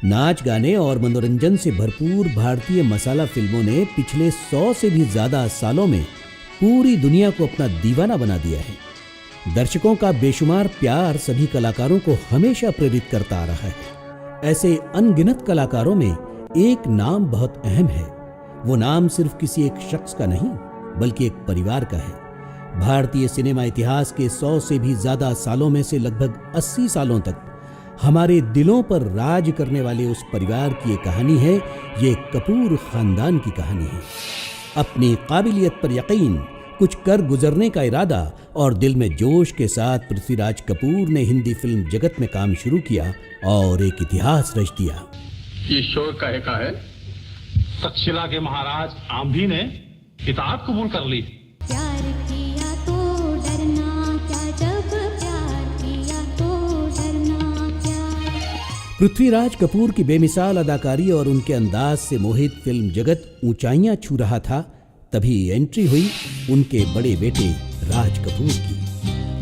नाच गाने और मनोरंजन से भरपूर भारतीय मसाला फिल्मों ने पिछले 100 से भी ज्यादा सालों में पूरी दुनिया को अपना दीवाना बना दिया है। दर्शकों का बेशुमार प्यार सभी कलाकारों को हमेशा प्रेरित करता आ रहा है। ऐसे अनगिनत कलाकारों में एक नाम बहुत अहम है। वो नाम सिर्फ किसी एक शख्स का नहीं, बल्कि एक परिवार का है। भारतीय सिनेमा इतिहास के 100 से भी ज्यादा सालों में से लगभग 80 सालों तक हमारे दिलों पर राज करने वाले उस परिवार की ये कहानी है। ये कपूर खानदान की कहानी है। अपनी काबिलियत पर यकीन, कुछ कर गुजरने का इरादा और दिल में जोश के साथ पृथ्वीराज कपूर ने हिंदी फिल्म जगत में काम शुरू किया और एक इतिहास रच दिया। ये शोर काहे का है? तक्षशिला के महाराज आम्भी ने इताअत कबूल कर ली। प्यार किया तो डरना क्या, जब प्यार किया तो डरना क्या। पृथ्वीराज कपूर की बेमिसाल अदाकारी और उनके अंदाज से मोहित फिल्म जगत ऊंचाइयां छू रहा था। तभी एंट्री हुई उनके बड़े बेटे राज कपूर की।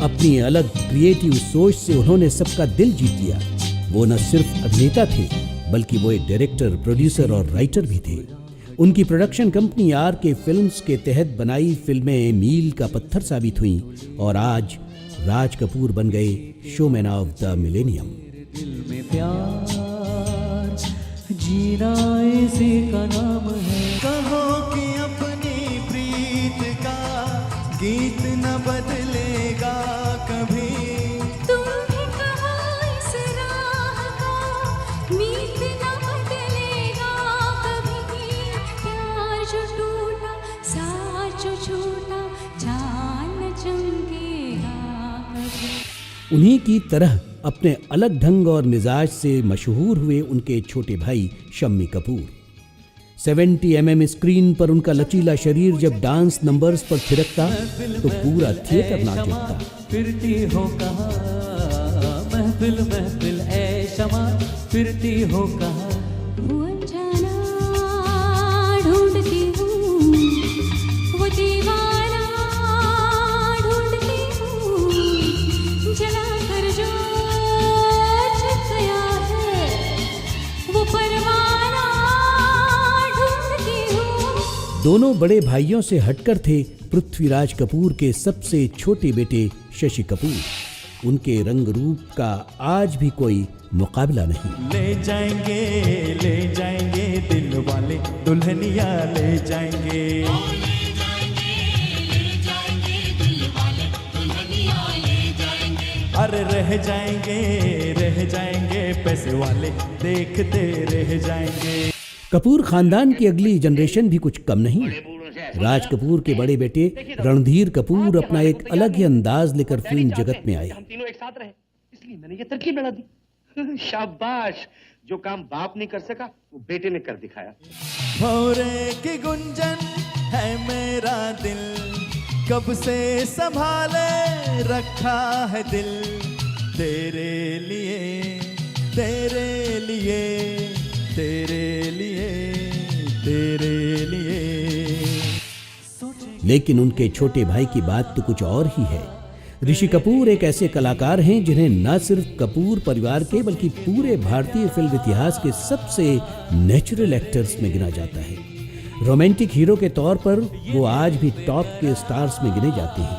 अपनी अलग क्रिएटिव सोच से उन्होंने सबका दिल जीत लिया। वो न सिर्फ अभिनेता थे, बल्कि वो एक डायरेक्टर, प्रोड्यूसर और राइटर भी थे। उनकी प्रोडक्शन कंपनी RK फिल्म्स के तहत बनाई फिल्में मील का पत्थर साबित हुईं और आज राज कपूर बन गए शोमैन ऑफ द मिलेनियम। दिल में प्यार जीना इसी का नाम है। कहो कि अपनी प्रीत का गीत न बदलेगा कभी। तुम भी कहो इस राह का मीत न बदलेगा कभी। प्यार जो टूटा, साथ जो छूटा, जान चमकेगा कभी। उन्हीं की तरह अपने अलग ढंग और मिजाज से मशहूर हुए उनके छोटे भाई शम्मी कपूर। 70 mm स्क्रीन पर उनका लचीला शरीर जब डांस नंबर्स पर थिरकता तो पूरा थिएटर नाच उठता। फिरती हो कहाँ महफिल महफिल ऐ शमा, फिरती हो कहाँ। वो अनजाना ढूंढती हूँ, वो दीवाना ढूंढती हूँ, जला कर जो छुप गया है, वो परवाना ढूंढती हूँ। दोनों बड़े भाइयों से हटकर थे पृथ्वीराज कपूर के सबसे छोटे बेटे शशि कपूर। उनके रंग रूप का आज भी कोई मुकाबला नहीं। ले जाएंगे दिल वाले दुल्हनिया ले जाएंगे। अरे रह जाएंगे पैसे वाले देखते रह जाएंगे। कपूर खानदान की अगली जनरेशन भी कुछ कम नहीं। राज कपूर के बड़े बेटे रणधीर कपूर अपना एक अलग ही अंदाज लेकर फिल्म जगत में आए। हम तीनों एक साथ रहे, इसलिए मैंने ये तरकीब लड़ा दी। शाबाश, जो काम बाप नहीं कर सका वो बेटे ने कर दिखाया। भौरे की गुंजन है मेरा दिल, कब से संभाले रखा है दिल। तेरे लिए तेरे लिए तेरे लिए तेरे लिए। लेकिन उनके छोटे भाई की बात तो कुछ और ही है। ऋषि कपूर एक ऐसे कलाकार हैं जिन्हें न सिर्फ कपूर परिवार के बल्कि पूरे भारतीय फिल्म इतिहास के सबसे नेचुरल एक्टर्स में गिना जाता है। रोमांटिक हीरो के तौर पर वो आज भी टॉप के स्टार्स में गिने जाते हैं।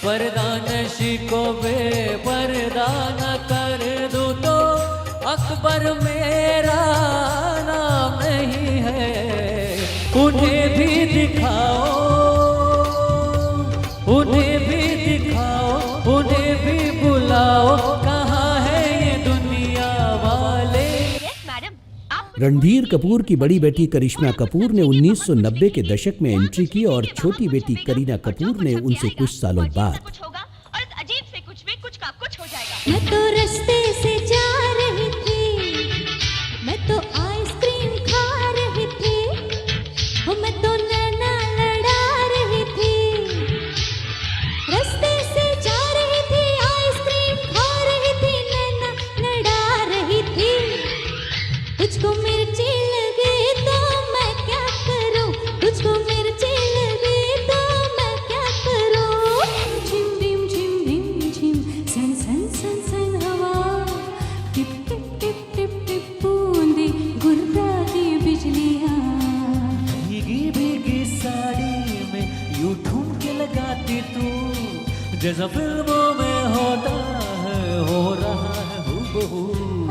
पर्दा नशी को बेपर्दा न कर दूं तो अकबर मेरा नाम नहीं है। उन्हें भी दिखाओ, उन्हें भी दिखाओ, उन्हें भी बुलाओ, कहाँ है ये दुनिया वाले। रणधीर कपूर की बड़ी बेटी करिश्मा कपूर ने 1990 के दशक में एंट्री की और छोटी बेटी करीना कपूर ने उनसे कुछ सालों बाद। मैं तो रास्ते से जा रही थी, मैं तो आइसक्रीम खा रही थी, मैं तो नैना लड़ा रही थी। रास्ते से जा रही थी, आइसक्रीम खा रही थी, नैना लड़ा रही थी। तुझको मिर्ची लगे तो मैं क्या करूं, तुझको मिर्ची लगे तो मैं क्या करूं। झिम झिम झिम झिम झिम सन सन सन सन हवा, जैसा फिल्मों में होता है हो रहा है हूबहू।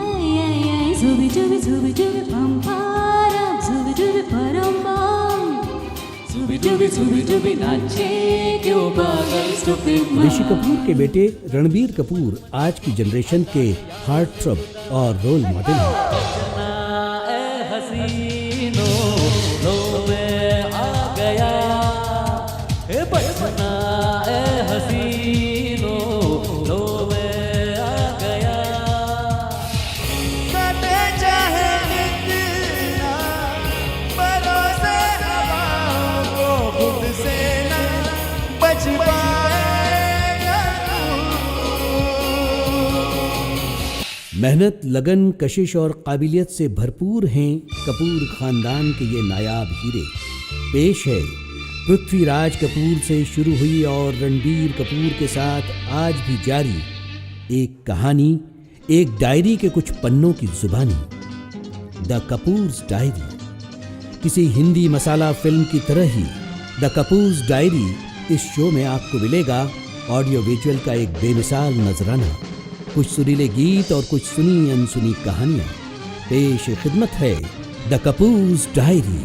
Ay, ay, ay, zubi dubi pam param, zubi dubi param pam, zubi dubi नाचे क्यों पागल stupid man। ऋषि कपूर के बेटे रणबीर कपूर आज की जनरेशन के हार्ट थ्रब और रोल मॉडल हैं। बचना ए हसीनो लो मैं आ गया, ए बचना ए हसीनो लो मैं आ गया। कटे चाहे कितना बरसे हवाओं को खुद से न बच पाएगा तू। मेहनत, लगन, कशिश और काबिलियत से भरपूर हैं कपूर खानदान के ये नायाब हीरे। पेश है पृथ्वीराज कपूर से शुरू हुई और रणबीर कपूर के साथ आज भी जारी एक कहानी, एक डायरी के कुछ पन्नों की जुबानी, द कपूर्स डायरी। किसी हिंदी मसाला फिल्म की तरह ही द कपूर्स डायरी इस शो में आपको मिलेगा ऑडियो विजुअल का एक बेमिसाल नजराना, कुछ सुरीले गीत और कुछ सुनी अनसुनी कहानियां। पेश खिदमत है द कपूर्स डायरी।